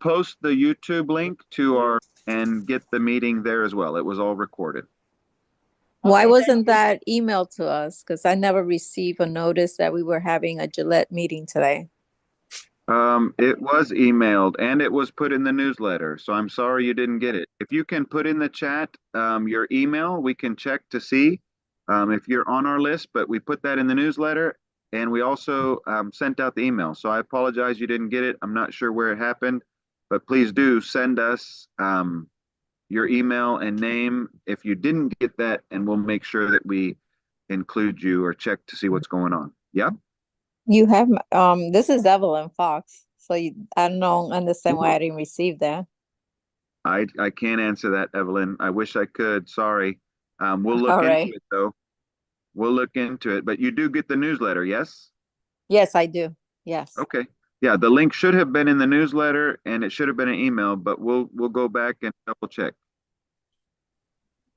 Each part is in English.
post the YouTube link to our and get the meeting there as well. It was all recorded. Why Okay, wasn't that emailed to us? Because I never received a notice that we were having a Gillette meeting today. It was emailed and it was put in the newsletter. So I'm sorry you didn't get it. If you can put in the chat your email, we can check to see if you're on our list. But we put that in the newsletter and we also sent out the email. So I apologize you didn't get it. I'm not sure where it happened, but please do send us your email and name if you didn't get that, and we'll make sure that we include you or check to see what's going on. Yeah. You have, this is Evelyn Fox. So I don't understand why I didn't receive that. I can't answer that, Evelyn. I wish I could. Sorry. We'll look All into right. it though. We'll look into it. But you do get the newsletter, yes? Yes, I do. Yes. Okay. Yeah, the link should have been in the newsletter and it should have been an email, but we'll go back and double check.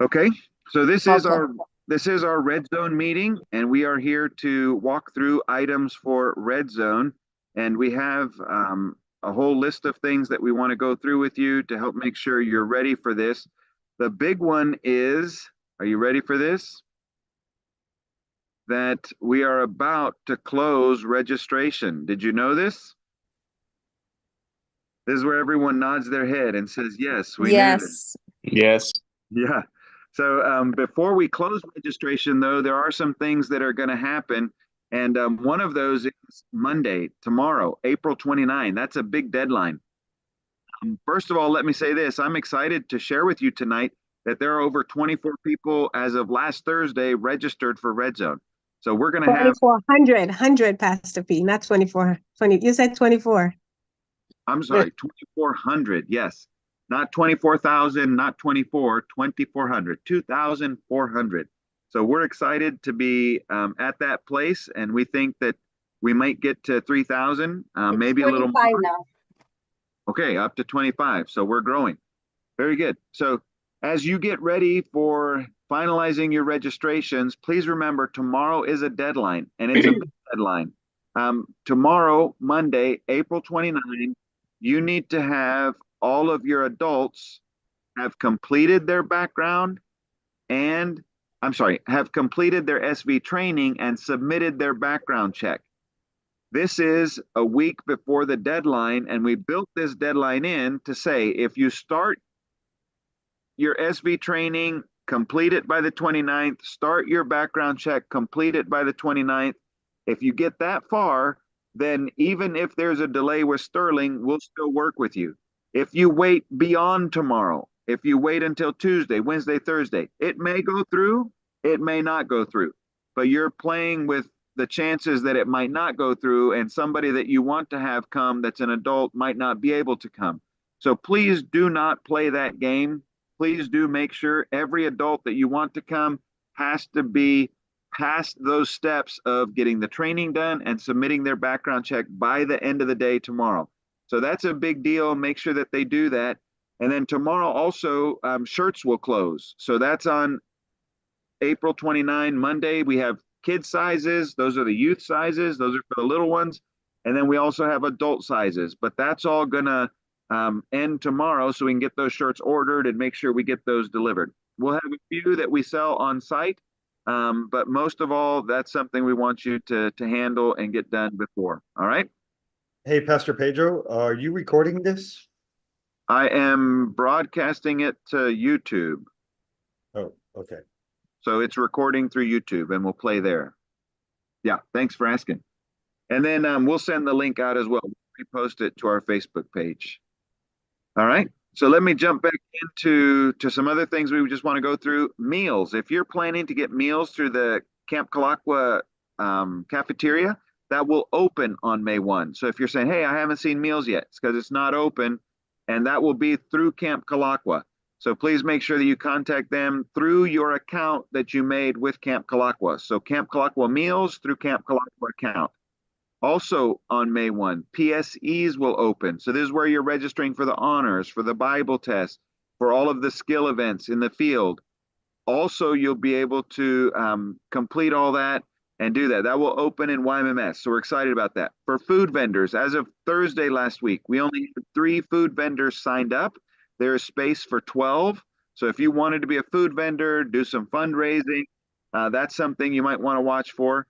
Okay. So this is our red zone meeting, and we are here to walk through items for red zone. And we have a whole list of things that we want to go through with you to help make sure you're ready for this. The big one is, are you ready for this? That we are about to close registration. Did you know this? This is where everyone nods their head and says, yes, we knew this. yes. Yeah. So before we close registration, though, there are some things that are going to happen. And one of those is Monday, tomorrow, April 29. That's a big deadline. First of all, let me say this. I'm excited to share with you tonight that there are over 24 people as of last Thursday registered for Red Zone. So we're going to have 2,400, Pastor P, not 24. 20. You said 24. I'm sorry, 2,400. Yes. Not 24,000, not 24, 2,400, 2,400. So we're excited to be at that place, and we think that we might get to 3,000, maybe a little more. Now. Okay, up to 25. So we're growing. Very good. So as you get ready for finalizing your registrations, please remember tomorrow is a deadline, and it's a big deadline. Tomorrow, Monday, April 29, you need to have all of your adults have completed their background and, have completed their SV training and submitted their background check. This is a week before the deadline, and we built this deadline in to say if you start your SV training, complete it by the 29th, start your background check, complete it by the 29th. If you get that far, then even if there's a delay with Sterling, we'll still work with you. If you wait beyond tomorrow, if you wait until Tuesday, Wednesday, Thursday, it may go through, it may not go through, but you're playing with the chances that it might not go through, and somebody that you want to have come that's an adult might not be able to come. So please do not play that game. Please do make sure every adult that you want to come has to be past those steps of getting the training done and submitting their background check by the end of the day tomorrow. So that's a big deal. Make sure that they do that. And then tomorrow also, shirts will close. So that's on April 29, Monday. We have kid sizes. Those are the youth sizes. Those are for the little ones. And then we also have adult sizes. But that's all going to end tomorrow so we can get those shirts ordered and make sure we get those delivered. We'll have a few that we sell on site. But most of all, that's something we want you to handle and get done before. All right. Hey, Pastor Pedro, are you recording this? I am broadcasting it to YouTube. Oh, okay. So it's recording through YouTube and we'll play there. Yeah, thanks for asking. And then we'll send the link out as well. We'll repost it to our Facebook page. All right. So let me jump back into some other things we just want to go through. Meals. If you're planning to get meals through the Camp Calaqua cafeteria, that will open on May 1. So if you're saying, hey, I haven't seen meals yet, it's because it's not open, and that will be through Camp Calaqua. So please make sure that you contact them through your account that you made with Camp Calaqua. So Camp Calaqua meals through Camp Calaqua account. Also on May 1, PSEs will open. So this is where you're registering for the honors, for the Bible test, for all of the skill events in the field. Also, you'll be able to complete all that and do that. That will open in YMMS. So we're excited about that. For food vendors, as of Thursday last week, we only had 3 food vendors signed up. There is space for 12. So if you wanted to be a food vendor, do some fundraising, that's something you might want to watch for.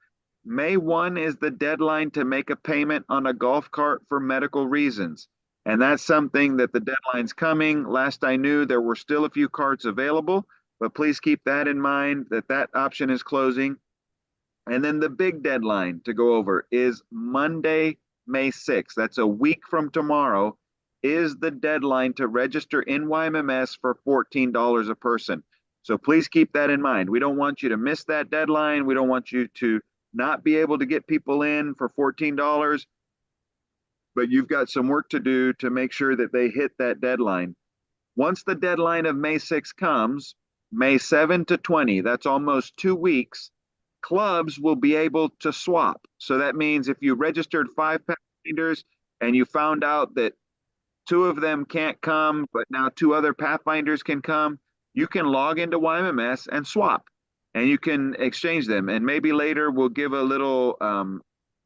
May 1 is the deadline to make a payment on a golf cart for medical reasons. And that's something that the deadline's coming. Last I knew, there were still a few carts available, but please keep that in mind that that option is closing. And then the big deadline to go over is Monday, May 6th. That's a week from tomorrow, is the deadline to register in YMMS for $14 a person. So please keep that in mind. We don't want you to miss that deadline. We don't want you to not be able to get people in for $14, but you've got some work to do to make sure that they hit that deadline. Once the deadline of May 6 comes, May 7 to 20, that's almost 2 weeks, clubs will be able to swap. So that means if you registered 5 Pathfinders and you found out that 2 of them can't come, but now 2 other Pathfinders can come, you can log into YMMS and swap, and you can exchange them. And maybe later we'll give a little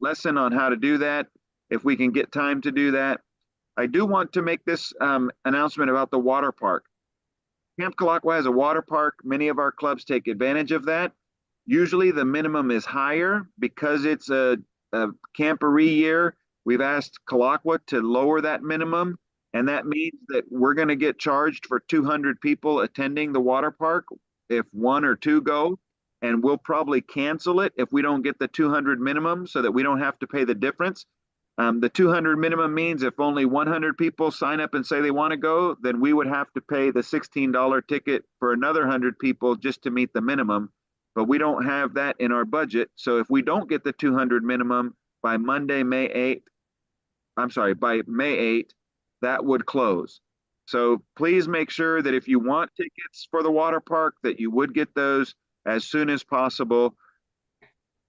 lesson on how to do that if we can get time to do that. I do want to make this announcement about the water park. Camp Kalakwa has a water park. Many of our clubs take advantage of that. Usually the minimum is higher because it's a camporee year. We've asked Kalakwa to lower that minimum, and that means that we're going to get charged for 200 people attending the water park if 1 or 2 go, and we'll probably cancel it if we don't get the 200 minimum so that we don't have to pay the difference. The 200 minimum means if only 100 people sign up and say they want to go, then we would have to pay the $16 ticket for another 100 people just to meet the minimum. But we don't have that in our budget. So if we don't get the 200 minimum by Monday, May 8th, by May 8th, that would close. So please make sure that if you want tickets for the water park, that you would get those as soon as possible.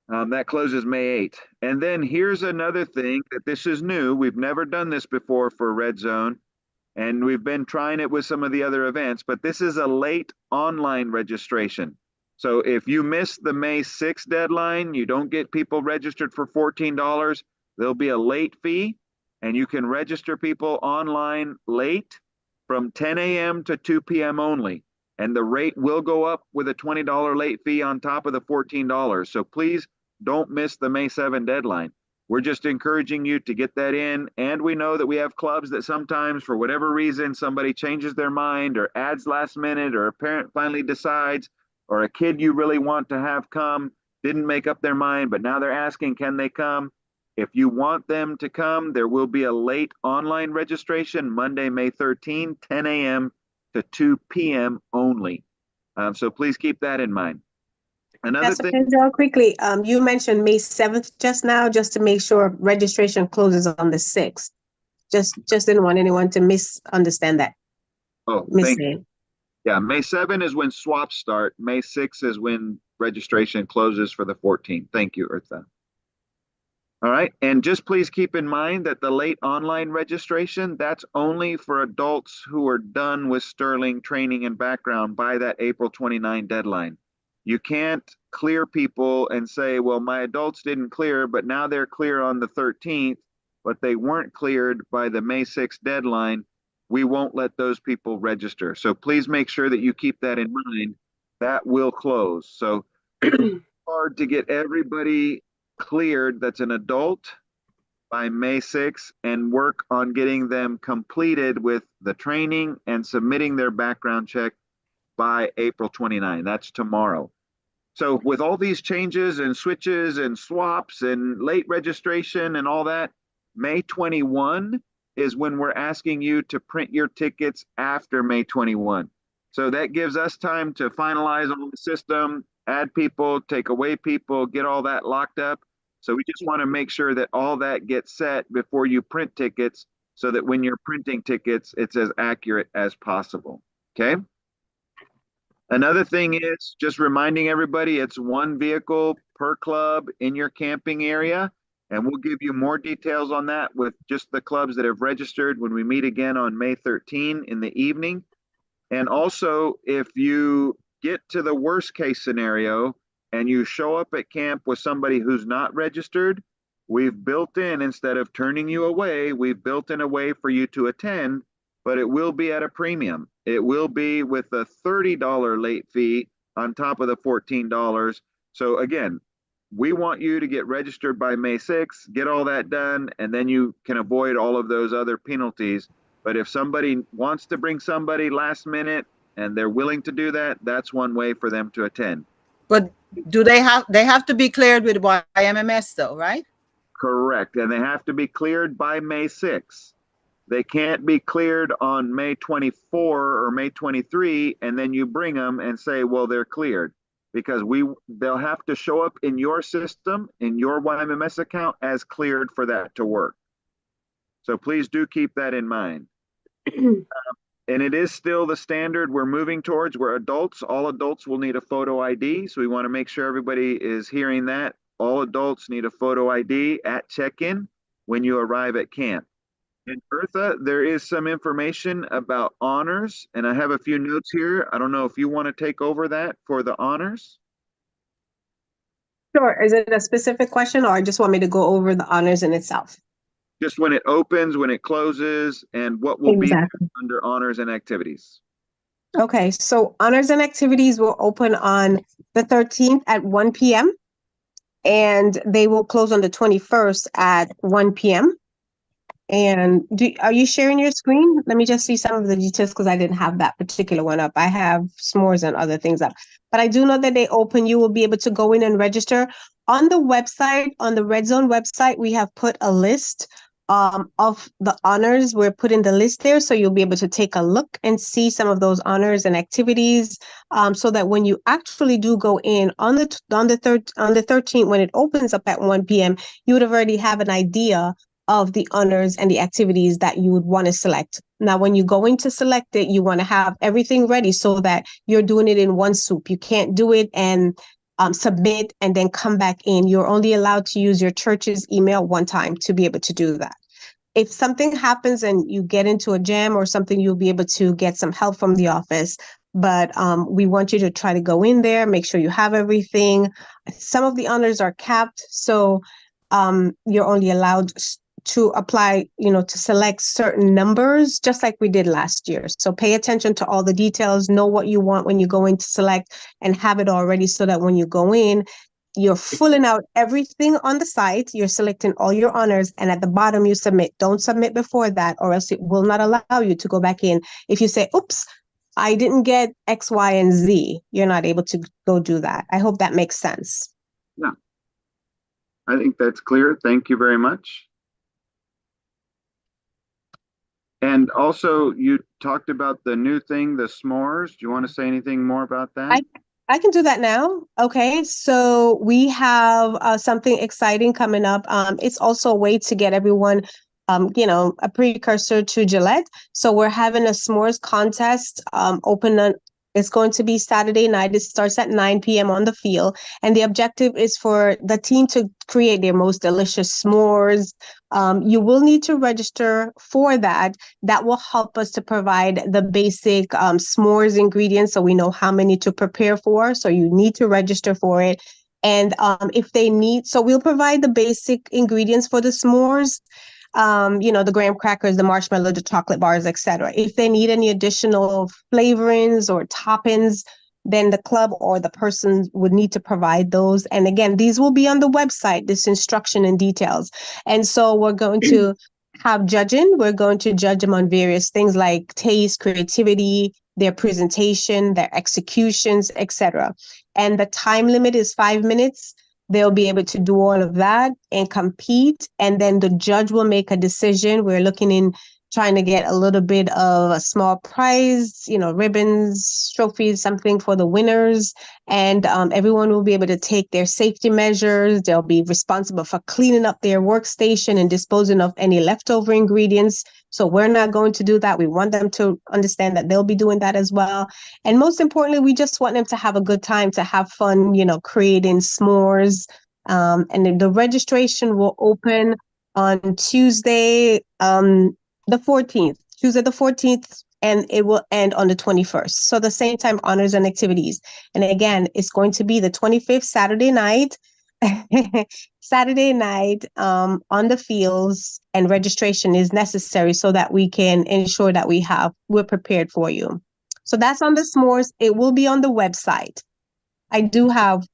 That closes May 8th. And then here's another thing that this is new. We've never done this before for Red Zone, and we've been trying it with some of the other events, but this is a late online registration. So if you miss the May 6th deadline, you don't get people registered for $14, there'll be a late fee, and you can register people online late from 10 a.m. to 2 p.m. only. And the rate will go up with a $20 late fee on top of the $14. So please don't miss the May 7 deadline. We're just encouraging you to get that in. And we know that we have clubs that sometimes, for whatever reason, somebody changes their mind or adds last minute, or a parent finally decides, or a kid you really want to have come didn't make up their mind, but now they're asking, can they come? If you want them to come, there will be a late online registration Monday, May 13, 10 a.m. to 2 p.m. only. So please keep that in mind. Another thing, Pedro, quickly, you mentioned May 7th just now, just to make sure registration closes on the 6th. Just didn't want anyone to misunderstand that. oh, thank you. Yeah, May 7 is when swaps start. May 6 is when registration closes for the 14th. Thank you, Eartha. All right, and just please keep in mind that the late online registration, that's only for adults who are done with Sterling training and background by that April 29 deadline. You can't clear people and say, well, my adults didn't clear, but now they're clear on the 13th, but they weren't cleared by the May 6th deadline. We won't let those people register. So please make sure that you keep that in mind. That will close. So it's hard to get everybody cleared that's an adult by May 6th and work on getting them completed with the training and submitting their background check by April 29. That's tomorrow. So with all these changes and switches and swaps and late registration and all that, May 21 is when we're asking you to print your tickets after May 21. So that gives us time to finalize on the system, add people, take away people, get all that locked up. So we just want to make sure that all that gets set before you print tickets so that when you're printing tickets, it's as accurate as possible. Okay? Another thing is just reminding everybody it's 1 vehicle per club in your camping area. And we'll give you more details on that with just the clubs that have registered when we meet again on May 13 in the evening. And also, if you get to the worst case scenario and you show up at camp with somebody who's not registered, we've built in, instead of turning you away, we've built in a way for you to attend, but it will be at a premium. It will be with a $30 late fee on top of the $14. So again, we want you to get registered by May 6th, get all that done, and then you can avoid all of those other penalties. But if somebody wants to bring somebody last minute and they're willing to do that, that's one way for them to attend. But do they have to be cleared with YMMS though, right? Correct. And they have to be cleared by May 6th. They can't be cleared on May 24 or May 23, and then you bring them and say, well, they're cleared. Because they'll have to show up in your system, in your YMMS account, as cleared for that to work. So please do keep that in mind. And it is still the standard we're moving towards. We're adults. All adults will need a photo ID. So we want to make sure everybody is hearing that. All adults need a photo ID at check-in when you arrive at camp. And Eartha, there is some information about honors, and I have a few notes here. I don't know if you want to take over that for the honors. Sure. Is it a specific question, or just want me to go over the honors in itself? Just when it opens, when it closes, and what will Exactly. be under honors and activities. Okay, so honors and activities will open on the 13th at 1 p.m. and they will close on the 21st at 1 p.m. And are you sharing your screen? Let me just see some of the details because I didn't have that particular one up. I have s'mores and other things up. But I do know that they open. You will be able to go in and register. On the website, on the Red Zone website, we have put a list of the honors. We're putting the list there, so you'll be able to take a look and see some of those honors and activities, so that when you actually do go in on the 13th, when it opens up at 1 p.m., you would have already have an idea of the honors and the activities that you would want to select. Now, when you go in to select it, you want to have everything ready so that you're doing it in one swoop. You can't do it and submit and then come back in. You're only allowed to use your church's email one time to be able to do that. If something happens and you get into a jam or something, you'll be able to get some help from the office. But we want you to try to go in there, make sure you have everything. Some of the honors are capped, so you're only allowed to apply, to select certain numbers, just like we did last year. So pay attention to all the details, know what you want when you go in to select, and have it all ready so that when you go in, you're filling out everything on the site, you're selecting all your honors, and at the bottom you submit. Don't submit before that, or else it will not allow you to go back in. If you say, oops, I didn't get X, Y, and Z, you're not able to go do that. I hope that makes sense. Yeah, I think that's clear. Thank you very much. And also, you talked about the new thing, the s'mores. Do you want to say anything more about that? I can do that now. Okay, so we have something exciting coming up. It's also a way to get everyone, a precursor to Gillette. So we're having a s'mores contest it's going to be Saturday night. It starts at 9 p.m. on the field. And the objective is for the team to create their most delicious s'mores. You will need to register for that. That will help us to provide the basic s'mores ingredients so we know how many to prepare for. So you need to register for it. And if they need, so we'll provide the basic ingredients for the s'mores. The graham crackers, the marshmallow, the chocolate bars, etc. If they need any additional flavorings or toppings, then the club or the person would need to provide those. And again, these will be on the website, this instruction and details. And so we're going to have judging. We're going to judge them on various things like taste, creativity, their presentation, their executions, etc. And the time limit is 5 minutes. They'll be able to do all of that and compete. And then the judge will make a decision. We're looking in trying to get a little bit of a small prize, ribbons, trophies, something for the winners. And everyone will be able to take their safety measures. They'll be responsible for cleaning up their workstation and disposing of any leftover ingredients. So we're not going to do that. We want them to understand that they'll be doing that as well. And most importantly, we just want them to have a good time, to have fun, creating s'mores. And the registration will open on Tuesday, the 14th. Tuesday the 14th and it will end on the 21st. So the same time, honors and activities. And again, it's going to be the 25th, Saturday night. Saturday night on the fields, and registration is necessary so that we can ensure that we're prepared for you. So that's on the s'mores. It will be on the website. I do have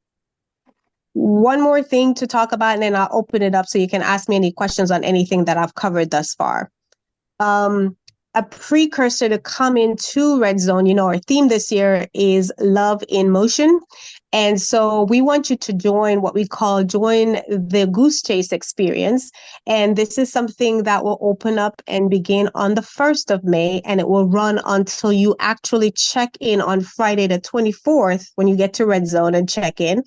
one more thing to talk about, and then I'll open it up so you can ask me any questions on anything that I've covered thus far. A precursor to come into Red Zone, you know, our theme this year is Love in Motion. And so we want you to join what we call join the Goose Chase experience. And this is something that will open up and begin on the 1st of May, and it will run until you actually check in on Friday the 24th when you get to Red Zone and check in.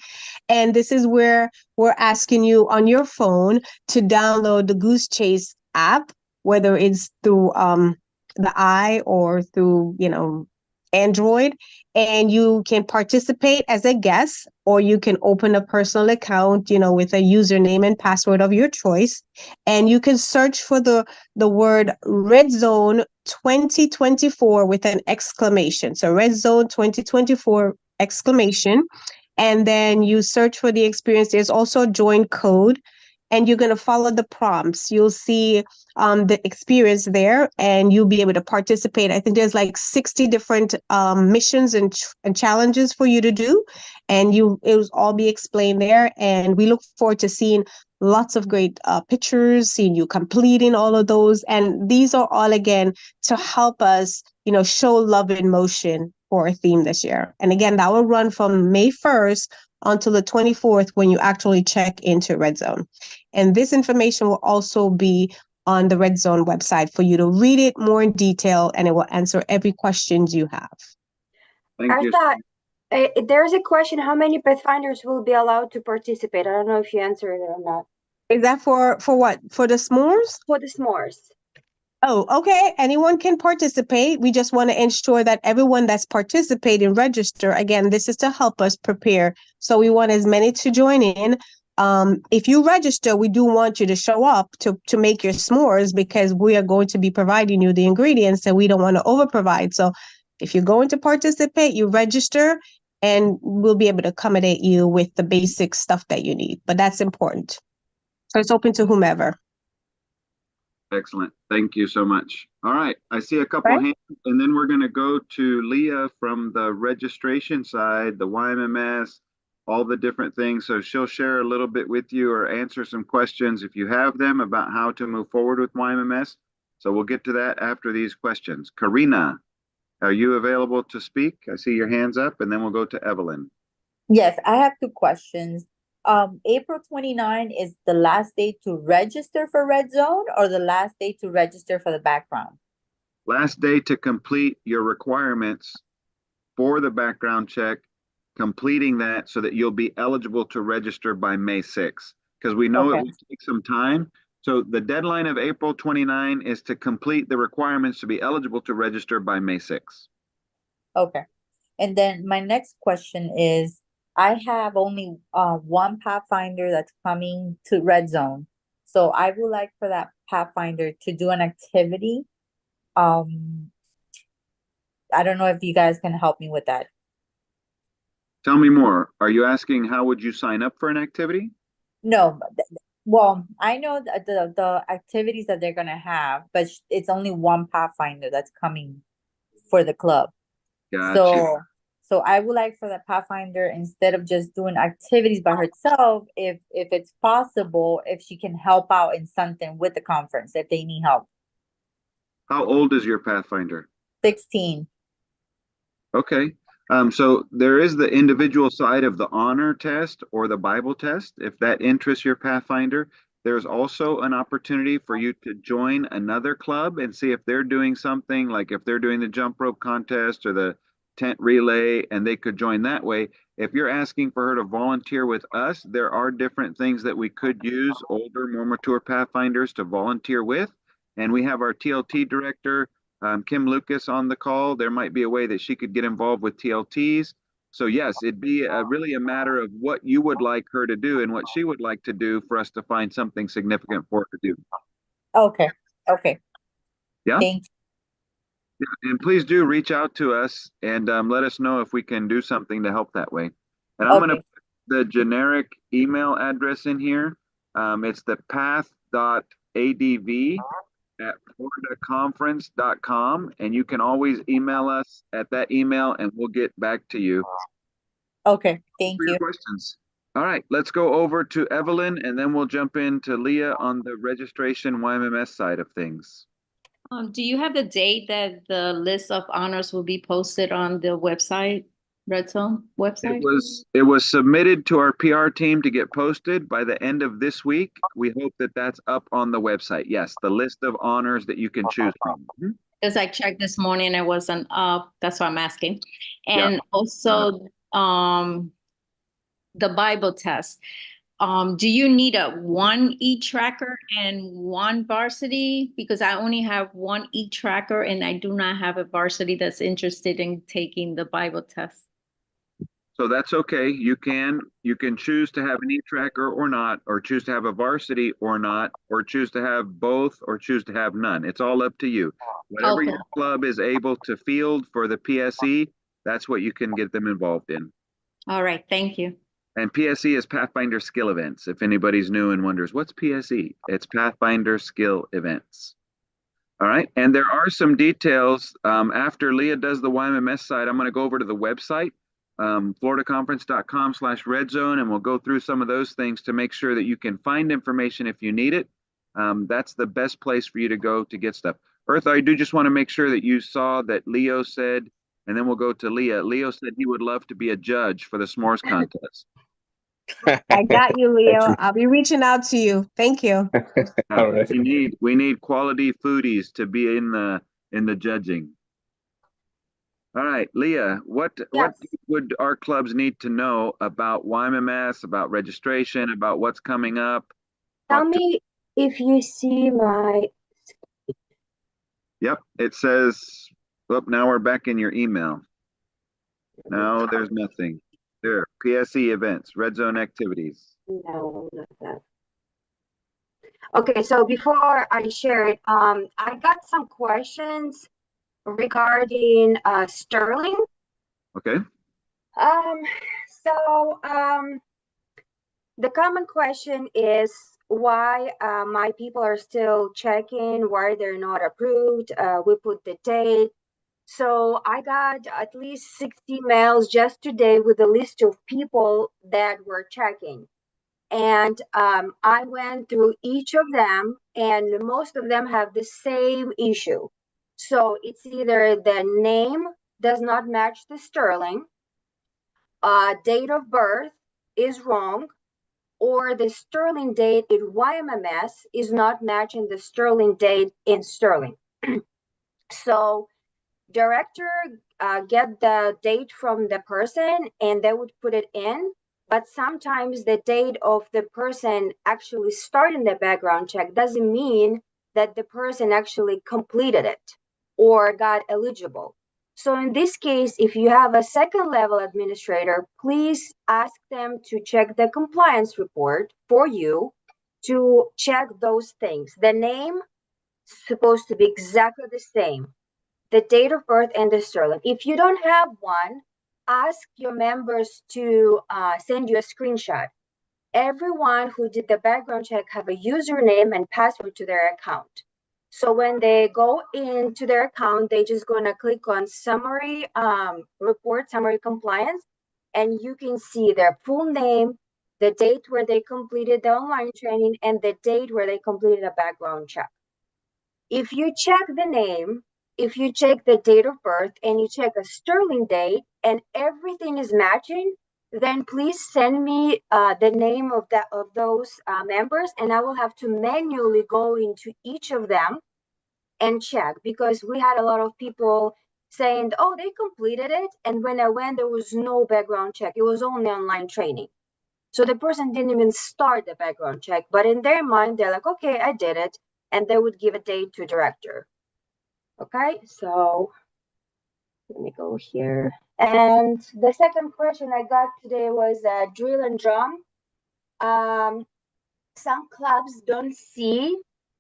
And this is where we're asking you on your phone to download the Goose Chase app, whether it's through the i or through, you know, Android, and you can participate as a guest, or you can open a personal account, you know, with a username and password of your choice, and you can search for the word Red Zone 2024 with an exclamation. So Red Zone 2024 exclamation, and then you search for the experience. There's also a join code, and you're going to follow the prompts. You'll see the experience there, and you'll be able to participate. I think there's like 60 different missions and challenges for you to do, and it will all be explained there. And we look forward to seeing lots of great pictures, seeing you completing all of those. And these are all, again, to help us, you know, show love in motion for a theme this year. And again, that will run from May 1st until the 24th when you actually check into Red Zone. And this information will also be on the Red Zone website for you to read it more in detail, and it will answer every question you have. Thank you. Artha, there's a question, how many Pathfinders will be allowed to participate? I don't know if you answered it or not. Is that for what? For the s'mores? For the s'mores. Oh, okay. Anyone can participate. We just want to ensure that everyone that's participating register. Again, this is to help us prepare. So we want as many to join in. If you register, we do want you to show up to make your s'mores, because we are going to be providing you the ingredients and we don't want to over provide. So if you're going to participate, you register, and we'll be able to accommodate you with the basic stuff that you need. But that's important. So it's open to whomever. Excellent. Thank you so much. All right. I see a couple Right. hands, and then we're going to go to Leah from the registration side, the YMMS, all the different things. So she'll share a little bit with you or answer some questions if you have them about how to move forward with YMMS. So we'll get to that after these questions. Karina, are you available to speak? I see your hands up, and then we'll go to Evelyn. Yes, I have two questions. April 29 is the last day to register for Red Zone, or the last day to register for the background? Last day to complete your requirements for the background check, completing that so that you'll be eligible to register by May 6th, because we know it Okay. will take some time. So the deadline of April 29 is to complete the requirements to be eligible to register by May 6th. Okay. And then my next question is, I have only one Pathfinder that's coming to Red Zone. So I would like for that Pathfinder to do an activity. I don't know if you guys can help me with that. Tell me more. Are you asking how would you sign up for an activity? No, well, I know the activities that they're gonna have, but it's only one Pathfinder that's coming for the club. Gotcha. So I would like for the Pathfinder, instead of just doing activities by herself, if it's possible, if she can help out in something with the conference, if they need help. How old is your Pathfinder? 16. Okay. So there is the individual side of the honor test or the Bible test. If that interests your Pathfinder, there's also an opportunity for you to join another club and see if they're doing something, like if they're doing the jump rope contest or the tent relay, and they could join that way. If you're asking for her to volunteer with us, there are different things that we could use older, more mature Pathfinders to volunteer with. And we have our TLT director, Kim Lucas, on the call. There might be a way that she could get involved with TLTs. So yes, it'd be really a matter of what you would like her to do and what she would like to do for us to find something significant for her to do. Okay. Yeah. Thank you. And please do reach out to us and let us know if we can do something to help that way. And I'm going to Okay, put the generic email address in here. It's the path.adv at floridaconference.com. And you can always email us at that email and we'll get back to you okay, thank for your you. questions. All right, let's go over to Evelyn and then we'll jump into Leah on the registration YMMS side of things. Do you have the date that the list of honors will be posted on the website, Red Zone website? It was submitted to our PR team to get posted by the end of this week. We hope that that's up on the website. Yes, the list of honors that you can choose from. Mhm. Because I checked this morning, it wasn't up. That's why I'm asking. Yeah. And also, the Bible test. Do you need a one e-tracker and one varsity? Because I only have one e-tracker and I do not have a varsity that's interested in taking the Bible test. So that's okay. You can choose to have an e-tracker or not, or choose to have a varsity or not, or choose to have both, or choose to have none. It's all up to you. Whatever Okay. your club is able to field for the PSE, that's what you can get them involved in. All right, thank you. And PSE is Pathfinder Skill Events. If anybody's new and wonders, what's PSE? It's Pathfinder Skill Events. All right. And there are some details. After Leah does the YMMS side, I'm going to go over to the website, floridaconference.com/redzone, and we'll go through some of those things to make sure that you can find information if you need it. That's the best place for you to go to get stuff. Eartha, I do just want to make sure that you saw that Leo said, and then we'll go to Leah. Leo said he would love to be a judge for the s'mores contest. I got you, Thank Leo. you. I'll be reaching out to you. Thank you. All right. We need quality foodies to be in the judging. All right, Leah, what Yes. would our clubs need to know about YMMS, about registration, about what's coming up? Tell me if you see my, Yep, it says, oh, now we're back in your email. No, there's nothing. There, PSE events, red zone activities. no, not that. Okay, so before I share it, I got some questions regarding Sterling. Okay, The common question is why my people are still checking, why they're not approved. We put the date. So I got at least 60 mails just today with a list of people that were checking. And I went through each of them, and most of them have the same issue. So it's either the name does not match the Sterling, date of birth is wrong, or the Sterling date in YMMS is not matching the Sterling date in Sterling. So director get the date from the person and they would put it in, but sometimes the date of the person actually starting the background check doesn't mean that the person actually completed it or got eligible. So in this case, if you have a second level administrator, please ask them to check the compliance report for you to check those things. The name is supposed to be exactly the same, the date of birth and the Sterling. If you don't have one, ask your members to send you a screenshot. Everyone who did the background check have a username and password to their account. So when they go into their account, they just gonna click on summary report, summary compliance, and you can see their full name, the date where they completed the online training, and the date where they completed a background check. If you check the name, if you check the date of birth and you check a Sterling date and everything is matching, then please send me the name of those members, and I will have to manually go into each of them and check, because we had a lot of people saying, oh, they completed it, and when I went, there was no background check. It was only online training. So the person didn't even start the background check, but in their mind, they're like, okay, I did it, and they would give a date to director. Okay, so let me go here. And the second question I got today was drill and drum. Some clubs don't see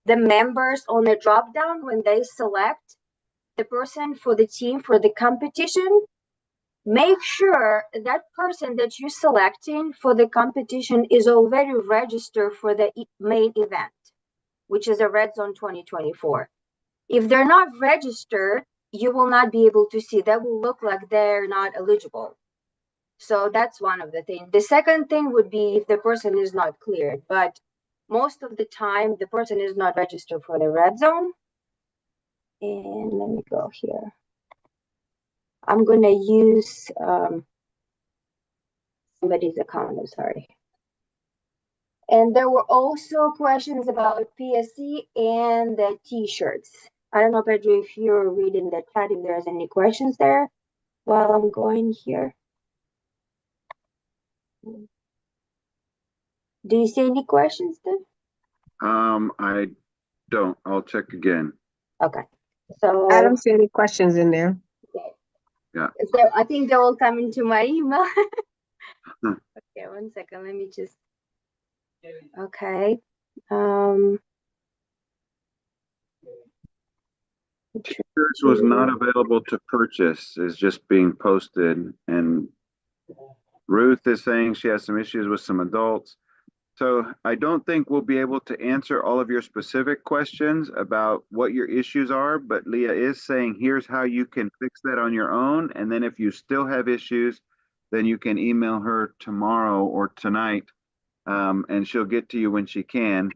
the members on the drop down when they select. the person for the team for the competition, make sure that person that you're selecting for the competition is already registered for the main event, which is a Red Zone 2024. If they're not registered, you will not be able to see. That will look like they're not eligible. So that's one of the things. The second thing would be if the person is not cleared, but most of the time the person is not registered for the Red Zone. And let me go here. I'm gonna use somebody's account, I'm sorry. And there were also questions about PSC and the t-shirts. I don't know, Pedro, if you're reading the chat, if there's any questions there while I'm going here. Do you see any questions there? I don't. I'll check again. Okay. So I don't see any questions in there. Yeah. So I think they will come into my email. Okay, 1 second. Let me just. Okay. T-shirts was not available to purchase, is just being posted, and Ruth is saying she has some issues with some adults. So I don't think we'll be able to answer all of your specific questions about what your issues are, but Leah is saying here's how you can fix that on your own. And then if you still have issues, then you can email her tomorrow or tonight, and she'll get to you when she can.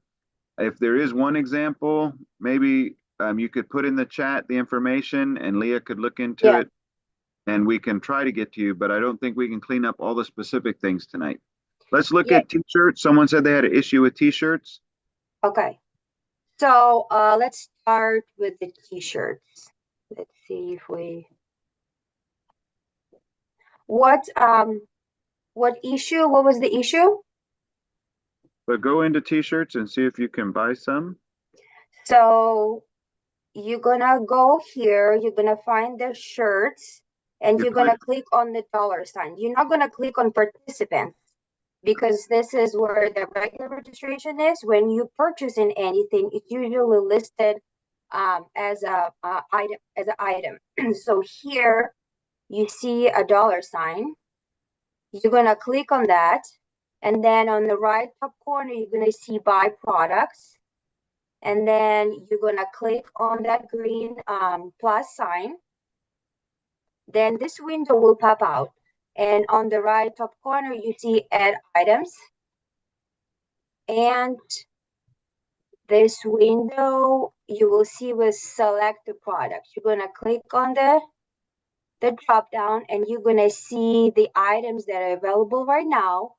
If there is one example, maybe you could put in the chat the information and Leah could look into it and we can try to get to you, but I don't think we can clean up all the specific things tonight. Let's look at t-shirts. Someone said they had an issue with t-shirts. Okay. So let's start with the t-shirts. Let's see if we. What issue? What was the issue? But go into t-shirts and see if you can buy some. So you're gonna go here, you're gonna find the shirts, and you're gonna click on the $sign. You're not gonna click on participants because this is where the regular registration is. When you purchase in anything, it's usually listed as a item. So here you see a $sign. You're gonna click on that, and then on the right top corner you're gonna see buy products, and then you're gonna click on that green plus sign. Then this window will pop out, and on the right top corner you see add items, and this window you will see with select the product. You're gonna click on the drop down, and you're gonna see the items that are available right now,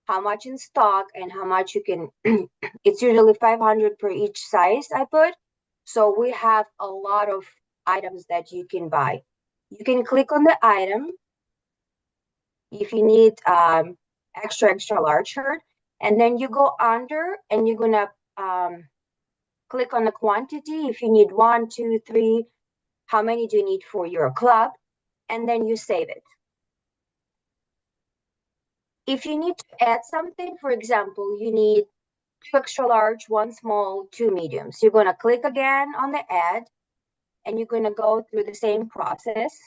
how much in stock, and how much you can. It's usually 500 per each size I put. So we have a lot of items that you can buy. You can click on the item if you need extra large shirt, and then you go under and you're gonna click on the quantity. If you need 1, 2, 3, how many do you need for your club, and then you save it. If you need to add something, for example, you need 2 extra large, 1 small, 2 mediums. You're gonna click again on the add, and you're gonna go through the same process.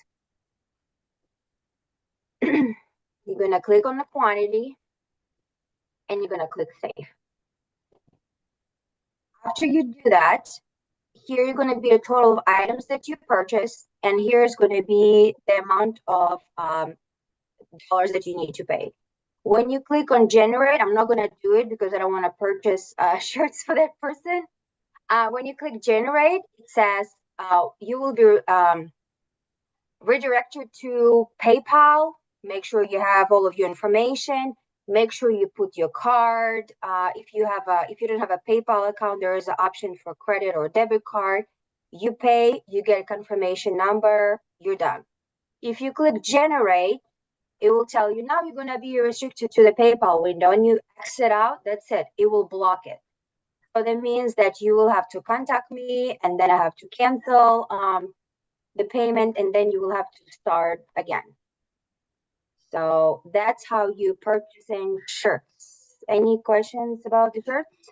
You're gonna click on the quantity, and you're gonna click save. After you do that, here you're gonna be a total of items that you purchased, and here's gonna be the amount of dollars that you need to pay. When you click on generate, I'm not gonna do it because I don't wanna purchase shirts for that person. When you click generate, it says you will be redirected to PayPal. Make sure you have all of your information. Make sure you put your card. If you don't have a PayPal account, there is an option for credit or debit card. You pay, you get a confirmation number, you're done. If you click generate, it will tell you now you're gonna be restricted to the PayPal window, and you exit out, that's it, it will block it. So that means that you will have to contact me, and then I have to cancel the payment, and then you will have to start again. So that's how you purchasing shirts. Any questions about the shirts?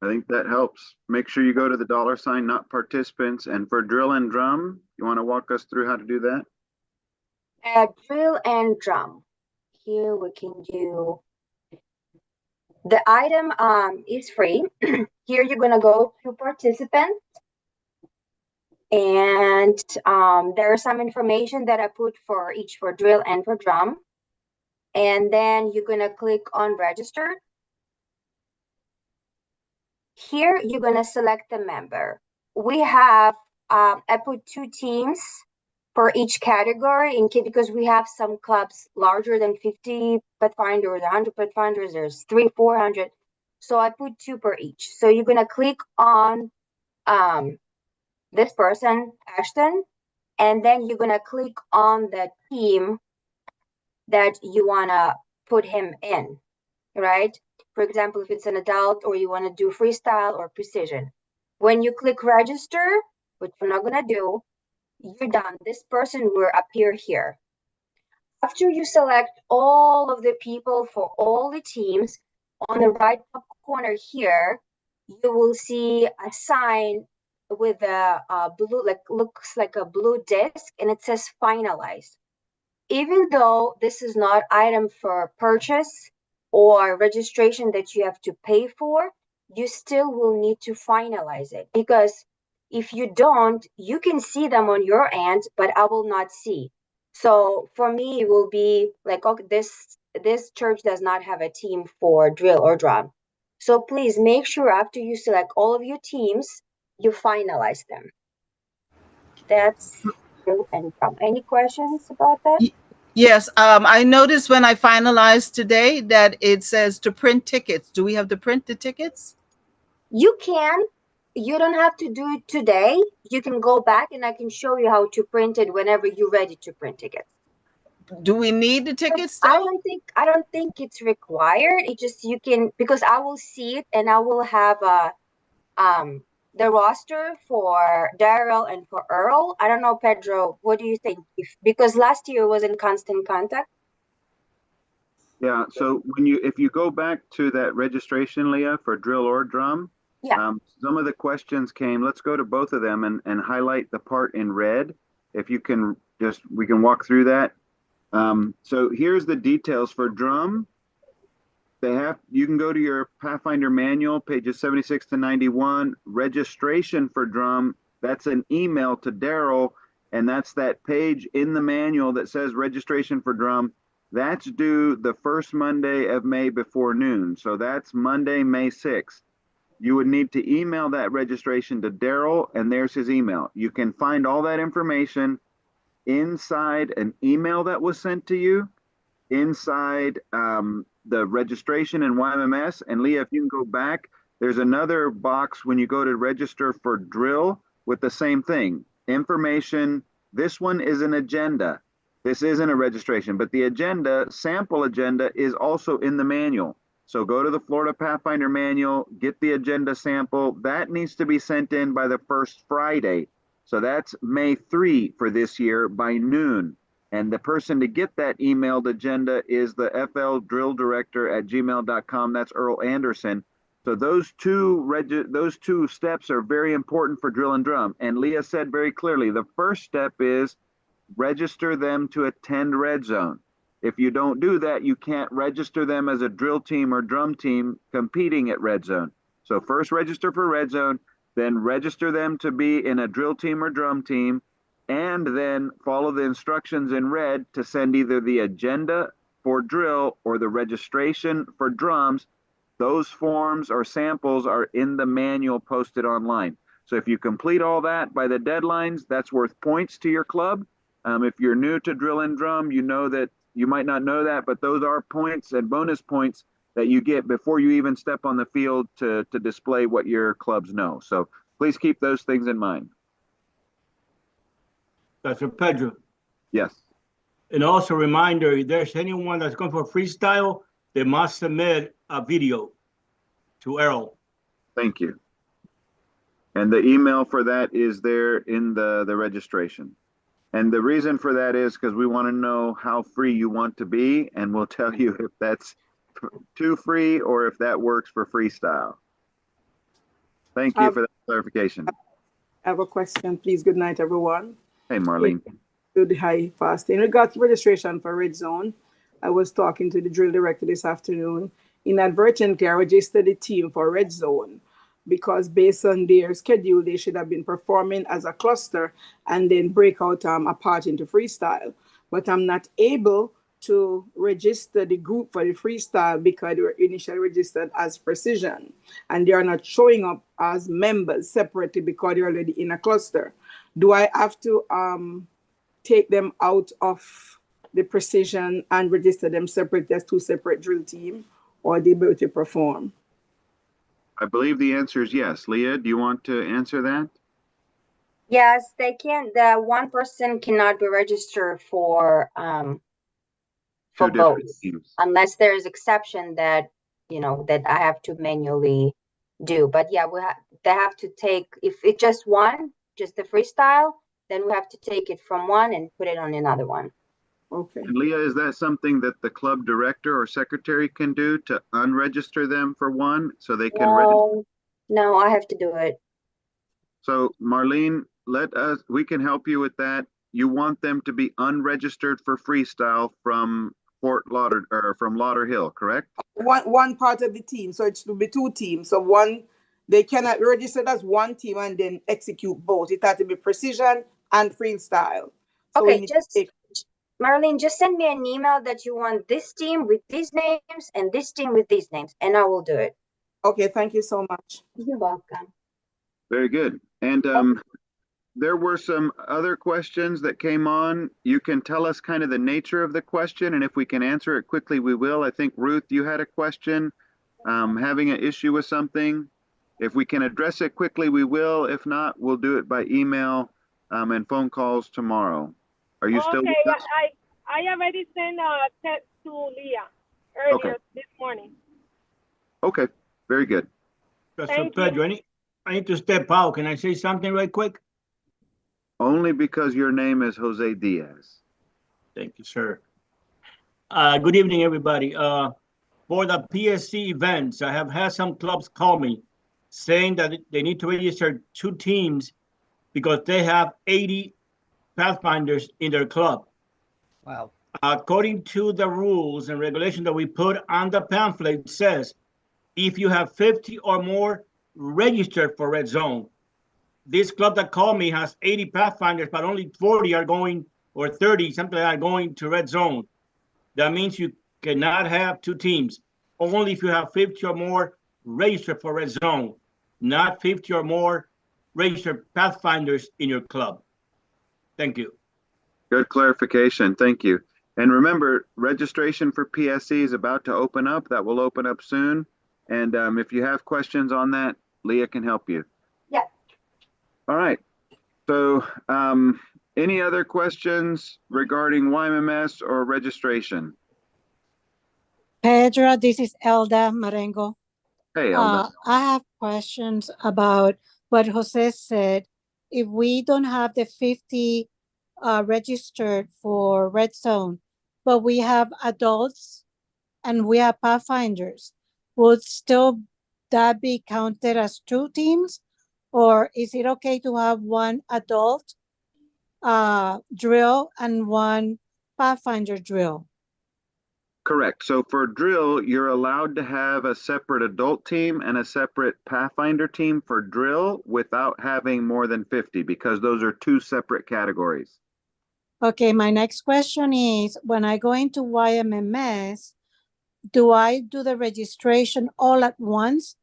I think that helps. Make sure you go to the $ not participants. And for drill and drum, you want to walk us through how to do that? Drill and drum. Here we can do, the item is free. Here you're gonna go to participants, and there is some information that I put for each, for drill and for drum. And then you're gonna click on register. Here you're gonna select the member. We have I put 2 teams for each category because we have some clubs larger than 50 Pathfinders, 100 Pathfinders, there's 300, 400. So I put 2 per each. So you're gonna click on this person, Ashton, and then you're gonna click on the team that you wanna put him in, right? For example, if it's an adult or you wanna do freestyle or precision. When you click register, which we're not gonna do, you're done. This person will appear here. After you select all of the people for all the teams, on the right top corner here, you will see a sign with a blue, looks like a blue disc, and it says finalize. Even though this is not item for purchase or registration that you have to pay for, you still will need to finalize it, because if you don't, you can see them on your end, but I will not see. So for me, it will be like, okay, this church does not have a team for drill or drum. So please make sure after you select all of your teams, you finalize them. That's drill and drum. Any questions about that? Yes, I noticed when I finalized today that it says to print tickets. Do we have to print the tickets? You can. You don't have to do it today. You can go back and I can show you how to print it whenever you're ready to print tickets. Do we need the tickets I though? don't think it's required. It just, you can, because I will see it and I will have the roster for Daryl and for Earl. I don't know, Pedro, what do you think? Because last year was in constant contact. Yeah, so if you go back to that registration, Leah, for drill or drum, Yeah. some of the questions came, let's go to both of them and highlight the part in red. If you can we can walk through that. So here's the details for drum. You can go to your Pathfinder manual, pages 76 to 91, registration for drum. That's an email to Daryl, and that's that page in the manual that says registration for drum. That's due the first Monday of May before noon. So that's Monday, May 6th. You would need to email that registration to Daryl, and there's his email. You can find all that information inside an email that was sent to you, inside the registration in YMMS. And Leah, if you can go back, there's another box when you go to register for drill with the same thing. Information, this one is an agenda. This isn't a registration, but the agenda, sample agenda, is also in the manual. So go to the Florida Pathfinder manual, get the agenda sample. That needs to be sent in by the first Friday. So that's May 3 for this year by noon. And the person to get that emailed agenda is the FL Drill Director at gmail.com. That's Earl Anderson. So those two steps are very important for drill and drum. And Leah said very clearly, the first step is register them to attend Red Zone. If you don't do that, you can't register them as a drill team or drum team competing at Red Zone. So first register for Red Zone, then register them to be in a drill team or drum team, and then follow the instructions in red to send either the agenda for drill or the registration for drums. Those forms or samples are in the manual posted online. So if you complete all that by the deadlines, that's worth points to your club. If you're new to drill and drum, you know that you might not know that, but those are points and bonus points that you get before you even step on the field to display what your clubs know. So please keep those things in mind. Dr. Pedro. Yes. And also a reminder, if there's anyone that's going for freestyle, they must submit a video to Errol. Thank you. And the email for that is there in the registration. And the reason for that is because we want to know how free you want to be, and we'll tell you if that's too free or if that works for freestyle. Thank you for that clarification. I have a question, please. Good night, everyone. Hey, Marlene. Good, hi, fast. In regards to registration for Red Zone, I was talking to the drill director this afternoon. Inadvertently, I registered the team for Red Zone because based on their schedule, they should have been performing as a cluster and then break out apart into freestyle. But I'm not able to register the group for the freestyle because they were initially registered as precision and they are not showing up as members separately because they're already in a cluster. Do I have to take them out of the precision and register them separate as two separate drill team, or are they able to perform? I believe the answer is yes. Leah, do you want to answer that? Yes, they can. The one person cannot be registered for Two different both, teams. unless there is exception that that I have to manually do. But yeah, they have to take, if it's just one, just the freestyle, then we have to take it from one and put it on another one. Okay. And Leah, is that something that the club director or secretary can do to unregister them for one so they can register? No, I have to do it. So Marlene, we can help you with that. You want them to be unregistered for freestyle from Fort Lauder or from Lauderhill, correct? One part of the team, so it should be two teams. So one, they cannot register as one team and then execute both. It has to be precision and freestyle. So okay, Marlene, just send me an email that you want this team with these names and this team with these names, and I will do it. Okay, thank you so much. You're welcome. Very good. And there were some other questions that came on. You can tell us kind of the nature of the question, and if we can answer it quickly, we will. I think, Ruth, you had a question, having an issue with something. If we can address it quickly, we will. If not, we'll do it by email and phone calls tomorrow. Are you still with us? I already sent a text to Leah earlier this morning. Okay, very good. So Pedro, I need to step out. Can I say something right quick? Only because your name is Jose Diaz. Thank you, sir. Good evening, everybody. For the PSC events, I have had some clubs call me saying that they need to register two teams because they have 80 Pathfinders in their club. Wow. According to the rules and regulations that we put on the pamphlet, it says if you have 50 or more registered for Red Zone. This club that called me has 80 Pathfinders, but only 40 are going, or 30, something like that, going to Red Zone. That means you cannot have two teams. Only if you have 50 or more registered for Red Zone, not 50 or more registered Pathfinders in your club. Thank you. Good clarification. Thank you. And remember, registration for PSC is about to open up. That will open up soon. And if you have questions on that, Leah can help you. Yeah. All right. So any other questions regarding YMMS or registration? Pedro, this is Elda Marengo. Hey, Elda. I have questions about what Jose said. If we don't have the 50 registered for Red Zone, but we have adults and we have Pathfinders, would still that be counted as two teams? Or is it okay to have one adult drill and one Pathfinder drill? Correct. So for drill, you're allowed to have a separate adult team and a separate Pathfinder team for drill without having more than 50 because those are two separate categories. Okay, my next question is, when I go into YMMS, do I do the registration all at once?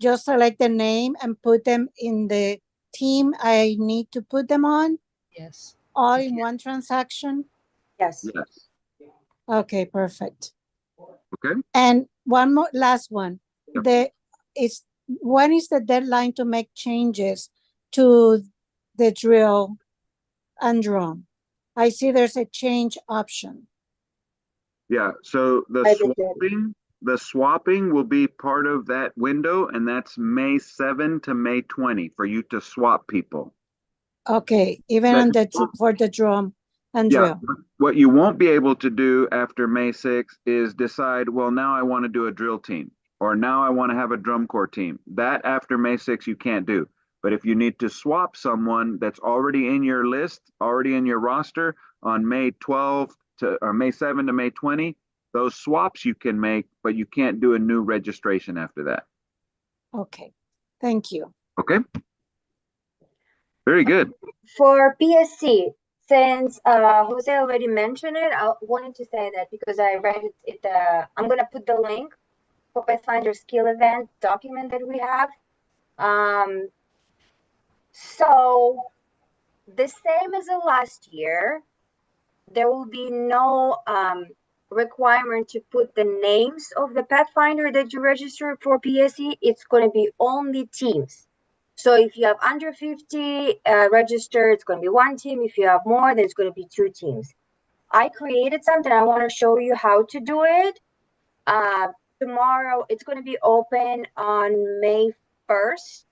Just select the name and put them in the team I need to put them on? Yes. All in one transaction? Yes. Yes. Okay, perfect. Okay. And one more, last one. Yep. When is the deadline to make changes to the drill and drum? I see there's a change option. Yeah, so the swapping will be part of that window, and that's May 7 to May 20 for you to swap people. Okay, even on for the drum and drill. What you won't be able to do after May 6 is decide, well, now I want to do a drill team. or now I want to have a drum corps team. That after May 6th, you can't do. But if you need to swap someone that's already in your list, already in your roster on May 12th or May 7 to May 20, those swaps you can make, but you can't do a new registration after that. Okay, thank you. Okay. Very good. For PSC, since Jose already mentioned it, I wanted to say that because I read it, I'm going to put the link for Pathfinder skill event document that we have. So the same as the last year, there will be no requirement to put the names of the Pathfinder that you registered for PSC. It's going to be only teams. So if you have under 50 registered, it's going to be one team. If you have more, then it's going to be two teams. I created something. I want to show you how to do it. Tomorrow, it's going to be open on May 1st,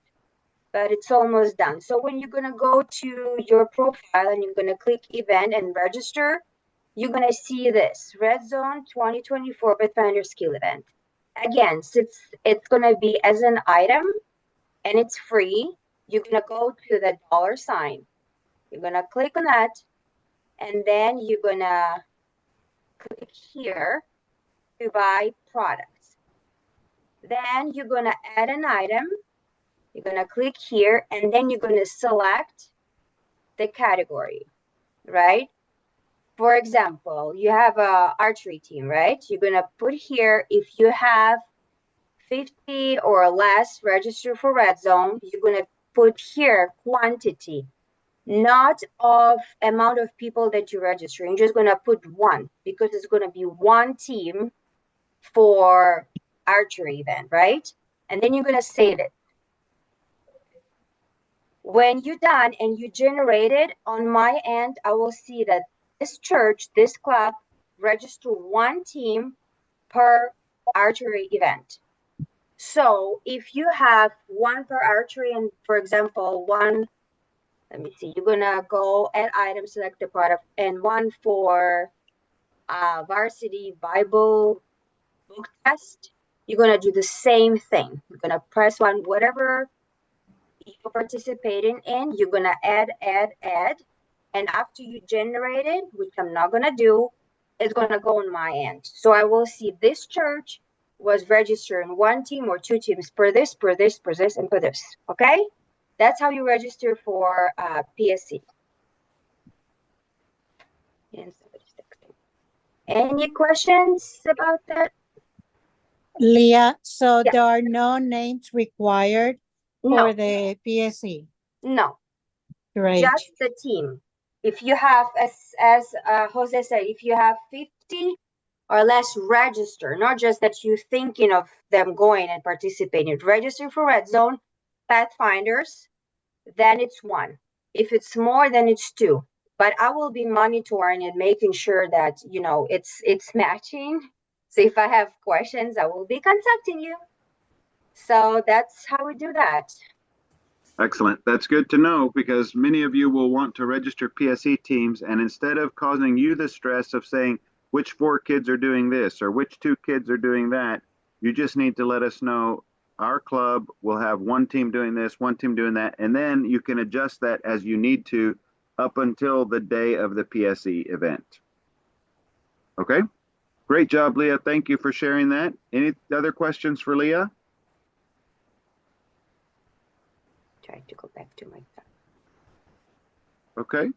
but it's almost done. So when you're going to go to your profile and you're going to click event and register, you're going to see this Red Zone 2024 Pathfinder skill event. Again, since it's going to be as an item, and it's free, you're going to go to the $sign. You're going to click on that, and then you're going to click here to buy products. Then you're going to add an item. You're going to click here, and then you're going to select the category, right? For example, you have an archery team, right? You're going to put here, if you have 50 or less registered for Red Zone, you're going to put here quantity, not of amount of people that you register. You're just going to put one because it's going to be one team for archery event, right? And then you're going to save it. When you're done and you generate it, on my end, I will see that this church, this club, register one team per archery event. So if you have one per archery and, for example, one, let me see, you're going to go add item, select the product, and one for varsity Bible book test, you're going to do the same thing. You're going to press one, whatever you're participating in, you're going to add. And after you generate it, which I'm not going to do, it's going to go on my end. So I will see this church was registering one team or two teams per this, and per this. Okay? That's how you register for PSC. Any questions about that? Leah, so Yeah. there are no names required for No. the PSC? No. Great. Just the team. If you have, as Jose said, if you have 50 or less register, not just that you're thinking of them going and participating, register for Red Zone Pathfinders, then it's one. If it's more, then it's two. But I will be monitoring and making sure that, you know, it's matching. So if I have questions, I will be contacting you. So that's how we do that. Excellent. That's good to know because many of you will want to register PSE teams, and instead of causing you the stress of saying which 4 kids are doing this or which 2 kids are doing that, you just need to let us know. Our club will have one team doing this, one team doing that, and then you can adjust that as you need to up until the day of the PSE event. Okay? Great job, Leah. Thank you for sharing that. Any other questions for Leah? Try to go back to my phone. Okay.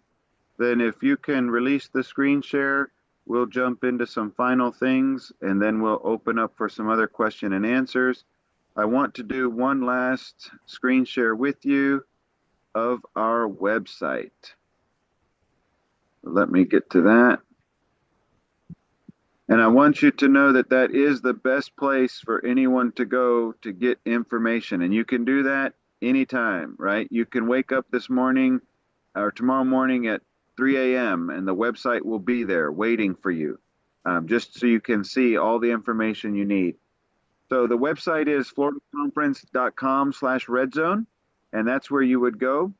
Then if you can release the screen share, we'll jump into some final things and then we'll open up for some other question and answers. I want to do one last screen share with you of our website. Let me get to that. And I want you to know that that is the best place for anyone to go to get information. And you can do that anytime, right? You can wake up this morning or tomorrow morning at 3 a.m. and the website will be there waiting for you, just so you can see all the information you need. So the website is floridaconference.com/redzone, and that's where you would go.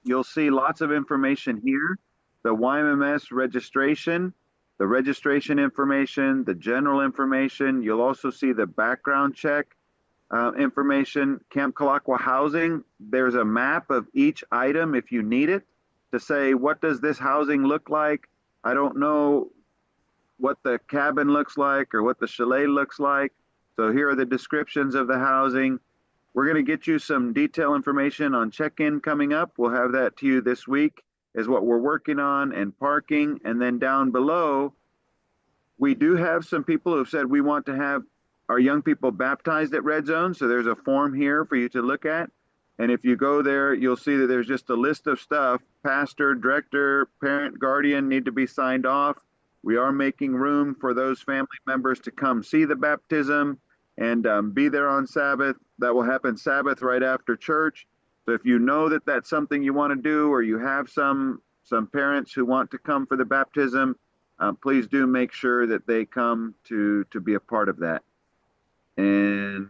You'll see lots of information here. The YMMS registration the registration information, the general information. You'll also see the background check information. Camp Kalakwa housing, there's a map of each item if you need it to say, what does this housing look like? I don't know what the cabin looks like or what the chalet looks like. So here are the descriptions of the housing. We're going to get you some detailed information on check-in coming up. We'll have that to you this week, is what we're working on, and parking. And then down below, we do have some people who've said we want to have our young people baptized at Red Zone. So there's a form here for you to look at. And if you go there, you'll see that there's just a list of stuff. Pastor, director, parent, guardian need to be signed off. We are making room for those family members to come see the baptism and be there on Sabbath. That will happen Sabbath right after church. So if you know that that's something you want to do, or you have some parents who want to come for the baptism, please do make sure that they come to be a part of that. And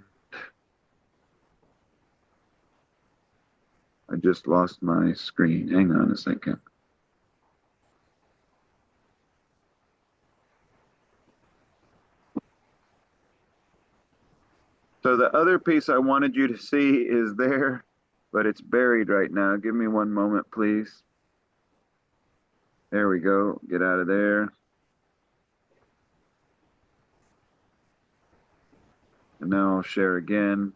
I just lost my screen. Hang on a second. So the other piece I wanted you to see is there, but it's buried right now. Give me one moment, please. There we go. Get out of there. And now I'll share again.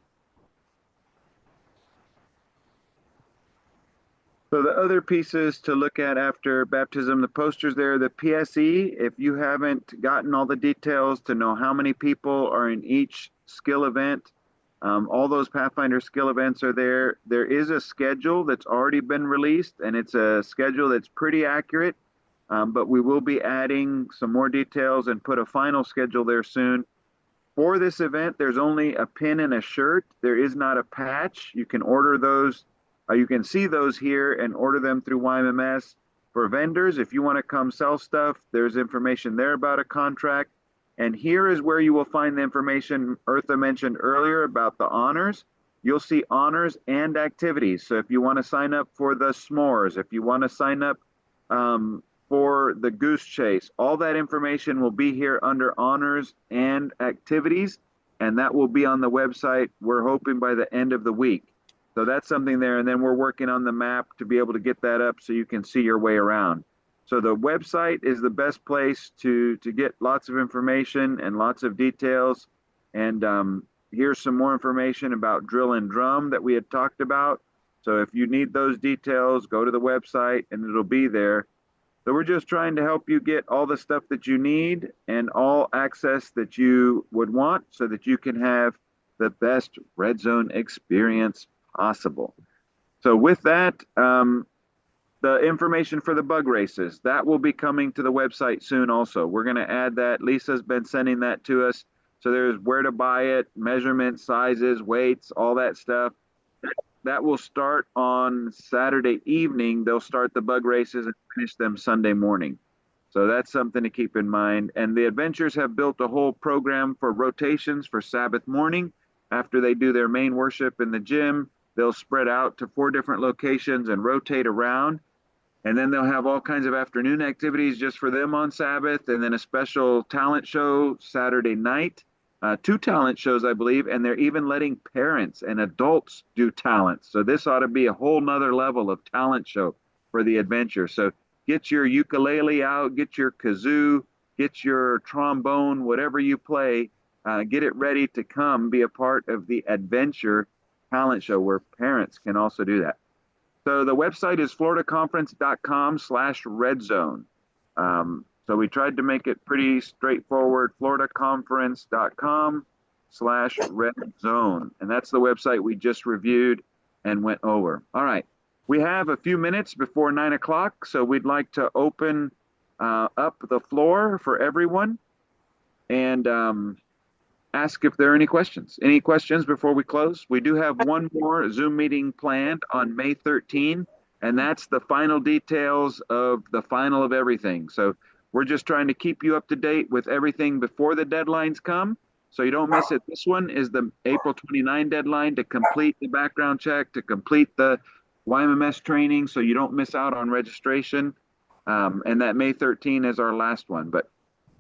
So the other pieces to look at after baptism, the posters there, the PSE, if you haven't gotten all the details to know how many people are in each skill event, all those Pathfinder skill events are there. There is a schedule that's already been released, and it's a schedule that's pretty accurate, but we will be adding some more details and put a final schedule there soon. For this event, there's only a pin and a shirt. There is not a patch. You can order those. You can see those here and order them through YMMS. For vendors, if you want to come sell stuff, there's information there about a contract. And here is where you will find the information Eartha mentioned earlier about the honors. You'll see honors and activities. So if you want to sign up for the s'mores, if you want to sign up for the goose chase, all that information will be here under honors and activities. And that will be on the website, we're hoping by the end of the week. So that's something there. And then we're working on the map to be able to get that up so you can see your way around. So the website is the best place to get lots of information and lots of details. And here's some more information about drill and drum that we had talked about. So if you need those details, go to the website and it'll be there. So we're just trying to help you get all the stuff that you need and all access that you would want so that you can have the best Red Zone experience possible. So with that, the information for the bug races, that will be coming to the website soon also. We're going to add that. Lisa's been sending that to us. So there's where to buy it, measurements, sizes, weights, all that stuff. That will start on Saturday evening. They'll start the bug races and finish them Sunday morning. So that's something to keep in mind. And the adventures have built a whole program for rotations for Sabbath morning. After they do their main worship in the gym, they'll spread out to 4 different locations and rotate around. And then they'll have all kinds of afternoon activities just for them on Sabbath, and then a special talent show Saturday night, 2 talent shows, I believe, and they're even letting parents and adults do talent. So this ought to be a whole nother level of talent show for the adventure. So get your ukulele out, get your kazoo, get your trombone, whatever you play, get it ready to come be a part of the adventure talent show where parents can also do that. So the website is floridaconference.com/redzone. So we tried to make it pretty straightforward, floridaconference.com/redzone. And that's the website we just reviewed and went over. All right. We have a few minutes before 9 o'clock, so we'd like to open up the floor for everyone and ask if there are any questions. Any questions before we close? We do have one more Zoom meeting planned on May 13, and that's the final details of the final of everything. So we're just trying to keep you up to date with everything before the deadlines come, so you don't miss it. This one is the April 29 deadline to complete the background check, to complete the YMMS training, so you don't miss out on registration. And that May 13 is our last one. But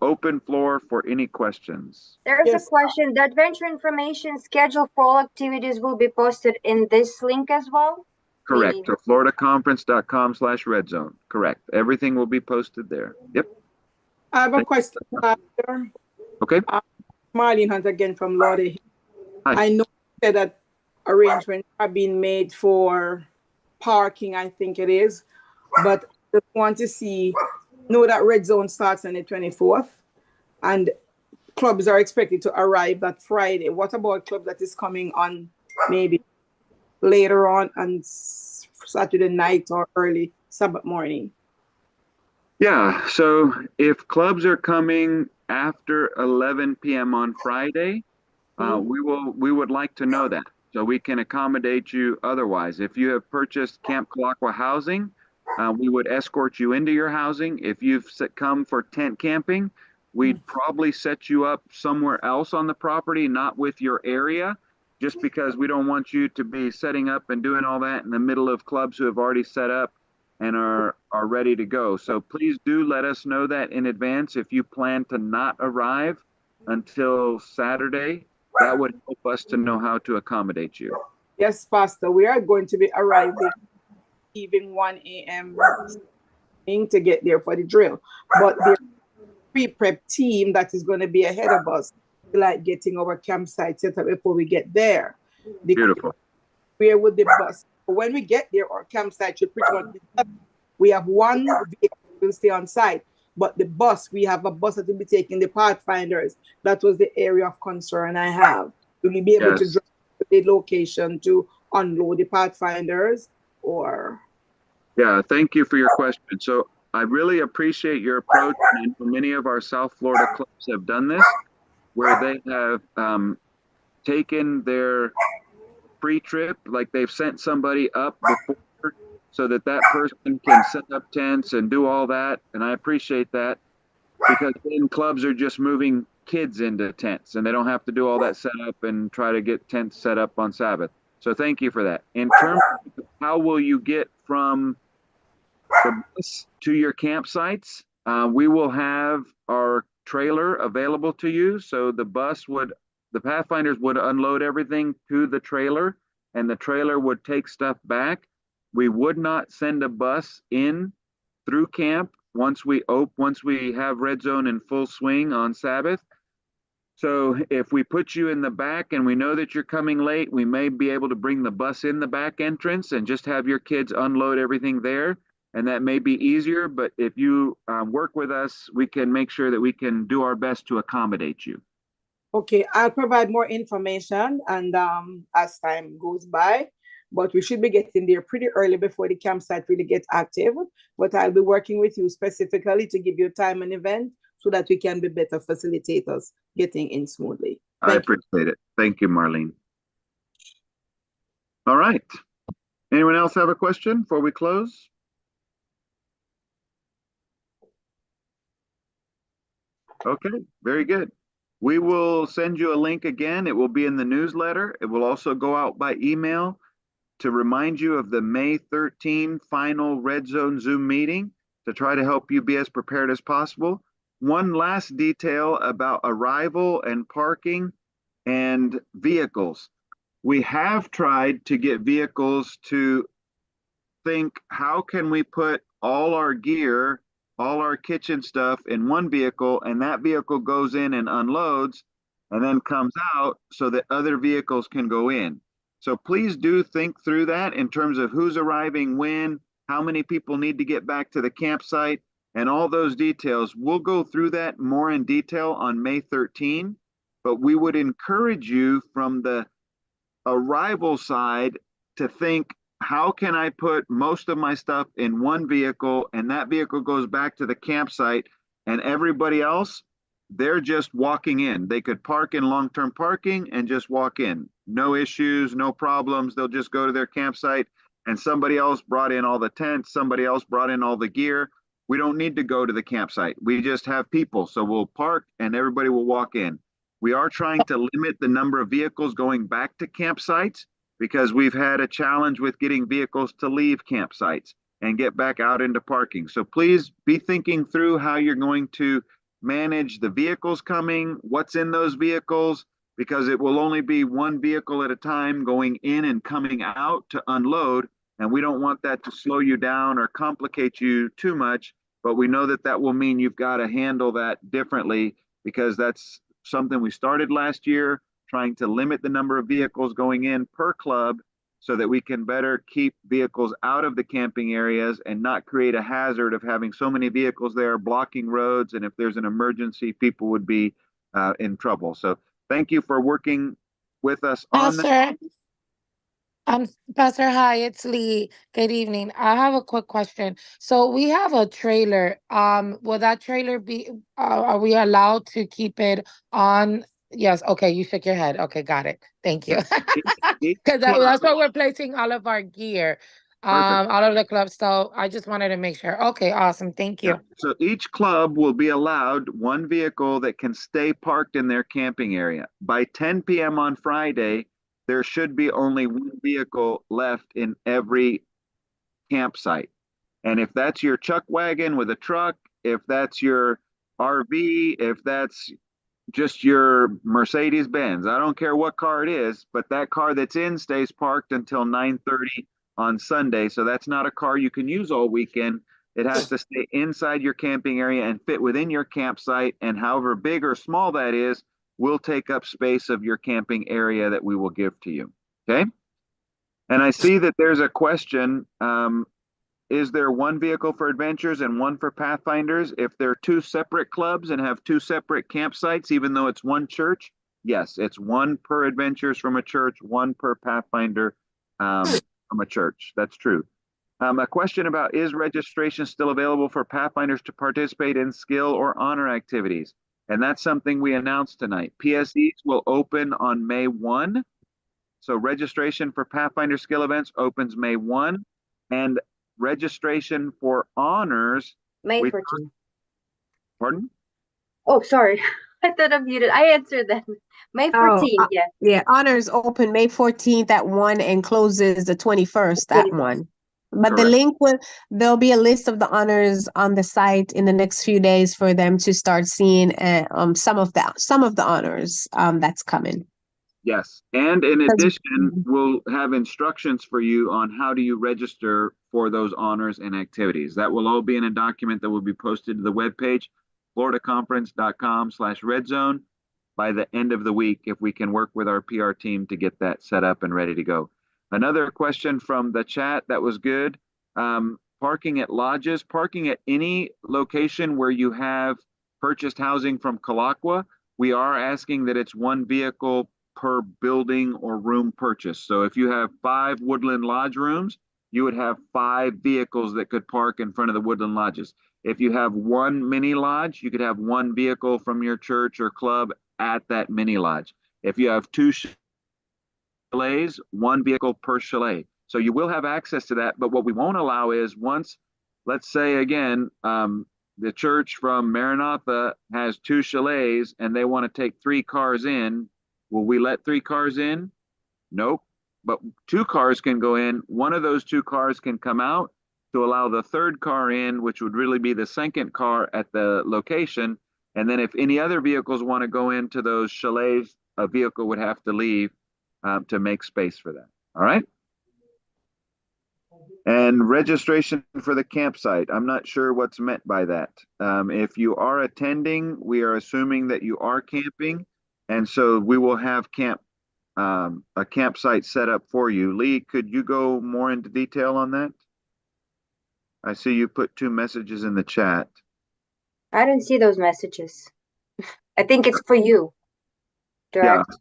open floor for any questions. There's Yes. a question. The adventure information schedule for all activities will be posted in this link as well? Correct. Meaning- To floridaconference.com/redzone. Correct. Everything will be posted there. Yep. I have a question after. Okay. Marlene Hunt again from Lottie. Hi. I know that arrangements have been made for parking, I think it is, but I just want to know that Red Zone starts on the 24th and clubs are expected to arrive that Friday. What about club that is coming on maybe later on Saturday night or early Sabbath morning? Yeah. So if clubs are coming after 11 p.m. on Friday, we would like to know that so we can accommodate you otherwise. If you have purchased Camp Kalakwa housing, we would escort you into your housing. If you've come for tent camping, we'd probably set you up somewhere else on the property, not with your area, just because we don't want you to be setting up and doing all that in the middle of clubs who have already set up and are ready to go. So please do let us know that in advance if you plan to not arrive until Saturday. That would help us to know how to accommodate you. Yes, Pastor, we are going to be arriving even 1 a.m. to get there for the drill. But there's a pre-prep team that is going to be ahead of us, like getting our campsite set up before we get there. Beautiful. Where would the bus? When we get there, our campsite should pretty much be set. We have one vehicle will stay on site, but the bus, we have a bus that will be taking the Pathfinders. That was the area of concern I have. Will we be able to drive to the location to unload the Pathfinders or? Yeah, thank you for your question. So I really appreciate your approach, and many of our South Florida clubs have done this, where they have taken their pre-trip, like they've sent somebody up before so that person can set up tents and do all that. And I appreciate that because then clubs are just moving kids into tents and they don't have to do all that setup and try to get tents set up on Sabbath. So thank you for that. In terms of how will you get from the bus to your campsites, we will have our trailer available to you. So the Pathfinders would unload everything to the trailer and the trailer would take stuff back. We would not send a bus in through camp once we have Red Zone in full swing on Sabbath. So if we put you in the back and we know that you're coming late, we may be able to bring the bus in the back entrance and just have your kids unload everything there. And that may be easier, but if you work with us, we can make sure that we can do our best to accommodate you. Okay, I'll provide more information and as time goes by, but we should be getting there pretty early before the campsite really gets active. But I'll be working with you specifically to give you time and event so that we can be better facilitators getting in smoothly. I appreciate it. Thank you, Marlene. All right. Anyone else have a question before we close? Okay, very good. We will send you a link again. It will be in the newsletter. It will also go out by email to remind you of the May 13 final Red Zone Zoom meeting to try to help you be as prepared as possible. One last detail about arrival and parking and vehicles. We have tried to get vehicles to think, how can we put all our gear, all our kitchen stuff in one vehicle, and that vehicle goes in and unloads and then comes out so that other vehicles can go in. So please do think through that in terms of who's arriving when, how many people need to get back to the campsite, and all those details. We'll go through that more in detail on May 13, but we would encourage you from the arrival side to think, how can I put most of my stuff in one vehicle and that vehicle goes back to the campsite, and everybody else, they're just walking in. They could park in long-term parking and just walk in. No issues, no problems. They'll just go to their campsite and somebody else brought in all the tents, somebody else brought in all the gear. We don't need to go to the campsite. We just have people. So we'll park and everybody will walk in. We are trying to limit the number of vehicles going back to campsites because we've had a challenge with getting vehicles to leave campsites and get back out into parking. So please be thinking through how you're going to manage the vehicles coming, what's in those vehicles, because it will only be one vehicle at a time going in and coming out to unload. And we don't want that to slow you down or complicate you too much. But we know that that will mean you've got to handle that differently, because that's something we started last year, trying to limit the number of vehicles going in per club so that we can better keep vehicles out of the camping areas and not create a hazard of having so many vehicles there blocking roads. And if there's an emergency, people would be in trouble. So thank you for working with us on that. Pastor, Pastor, hi, it's Lee. Good evening. I have a quick question. So we have a trailer. Will that trailer be, are we allowed to keep it on? Yes, okay, you shook your head. Okay, got it. Thank you. Because that's where we're placing all of our gear, all of the clubs. So I just wanted to make sure. Okay, awesome. Thank you. Yeah. So each club will be allowed one vehicle that can stay parked in their camping area. By 10 p.m. on Friday, there should be only one vehicle left in every campsite. And if that's your chuck wagon with a truck, if that's your RV, if that's just your Mercedes Benz, I don't care what car it is, but that car that's in stays parked until 9:30 on Sunday. So that's not a car you can use all weekend. It has to stay inside your camping area and fit within your campsite. And however big or small that is, will take up space of your camping area that we will give to you. Okay. And I see that there's a question. Is there one vehicle for adventures and one for Pathfinders? If they're two separate clubs and have two separate campsites, even though it's one church, yes, it's one per adventures from a church, one per Pathfinder from a church. That's true. A question about, is registration still available for Pathfinders to participate in skill or honor activities? And that's something we announced tonight. PSEs will open on May 1. So registration for Pathfinder skill events opens May 1. And registration for honors. May 14th. Pardon? Oh, sorry. I thought I muted. I answered that. May 14th, yeah. Yeah, honors open May 14th at 1 and closes the 21st at 1. But the link there'll be a list of the honors on the site in the next few days for them to start seeing some of the honors that's coming. Yes, and in addition, we'll have instructions for you on how do you register for those honors and activities. That will all be in a document that will be posted to the webpage, floridaconference.com/redzone, by the end of the week, if we can work with our PR team to get that set up and ready to go. Another question from the chat that was good. Parking at lodges, parking at any location where you have purchased housing from Calaqua, we are asking that it's one vehicle per building or room purchase. So if you have 5 Woodland Lodge rooms, you would have 5 vehicles that could park in front of the Woodland Lodges. If you have 1 mini lodge, you could have 1 vehicle from your church or club at that mini lodge. If you have 2 chalets, 1 vehicle per chalet. So you will have access to that. But what we won't allow is, once, let's say again, the church from Maranatha has 2 chalets and they want to take 3 cars in. Will we let 3 cars in? Nope. But 2 cars can go in. One of those 2 cars can come out to allow the 3rd car in, which would really be the 2nd car at the location. And then if any other vehicles want to go into those chalets, a vehicle would have to leave to make space for that. All right. And registration for the campsite. I'm not sure what's meant by that. If you are attending, we are assuming that you are camping. And so we will have a campsite set up for you. Lee, could you go more into detail on that? I see you put 2 messages in the chat. I didn't see those messages. I think it's for you. Direct. Yeah.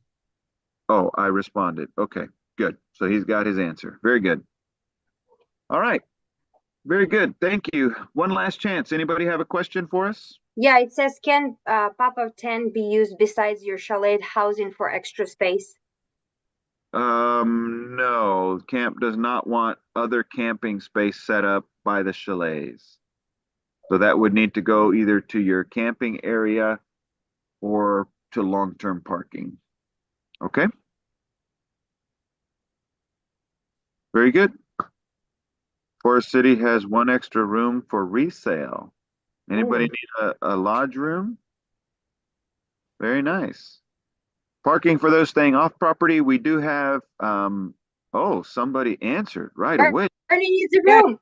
Oh, I responded. Okay, good. So he's got his answer. Very good. All right. Very good. Thank you. One last chance. Anybody have a question for us? Yeah, it says, can pop-up tent be used besides your chalet housing for extra space? No. Camp does not want other camping space set up by the chalets. So that would need to go either to your camping area or to long-term parking. Okay. Very good. Forest City has 1 extra room for resale. Anybody need a lodge room? Very nice. Parking for those staying off property, we do have, oh, somebody answered right away. Bernie needs a room.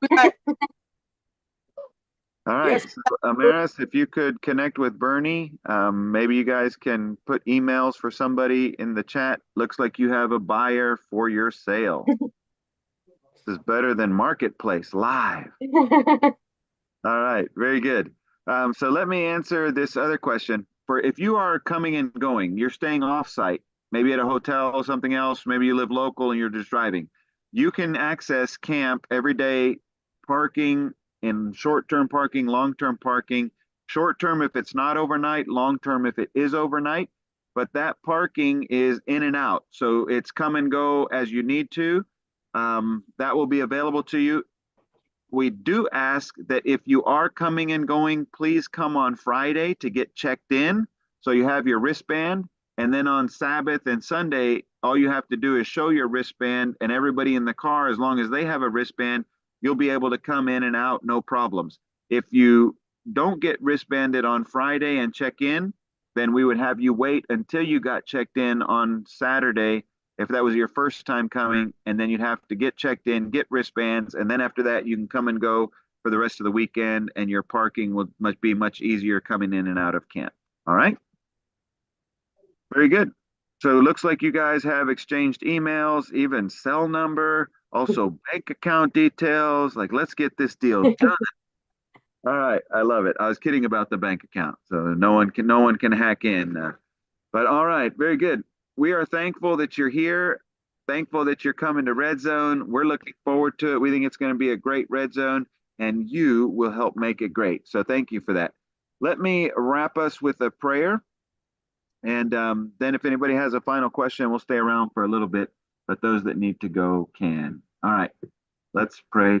All right, Yes. so Amaris, if you could connect with Bernie, maybe you guys can put emails for somebody in the chat. Looks like you have a buyer for your sale. This is better than Marketplace Live. All right, very good. So let me answer this other question. For if you are coming and going, you're staying off-site, maybe at a hotel or something else, maybe you live local and you're just driving, you can access camp every day, parking in short-term parking, long-term parking. Short-term if it's not overnight, long-term if it is overnight, but that parking is in and out. So it's come and go as you need to. That will be available to you. We do ask that if you are coming and going, please come on Friday to get checked in. So you have your wristband. And then on Sabbath and Sunday, all you have to do is show your wristband, and everybody in the car, as long as they have a wristband, you'll be able to come in and out, no problems. If you don't get wristbanded on Friday and check in, then we would have you wait until you got checked in on Saturday if that was your first time coming, and then you'd have to get checked in, get wristbands, and then after that you can come and go for the rest of the weekend, and your parking will be much easier coming in and out of camp. All right? Very good. So it looks like you guys have exchanged emails, even cell number, also bank account details. Like, let's get this deal done. All right, I love it. I was kidding about the bank account, so no one can hack in. But all right, very good. We are thankful that you're here. Thankful that you're coming to Red Zone. We're looking forward to it. We think it's going to be a great Red Zone, and you will help make it great. So thank you for that. Let me wrap us with a prayer. And then if anybody has a final question, we'll stay around for a little bit, but those that need to go can. All right, let's pray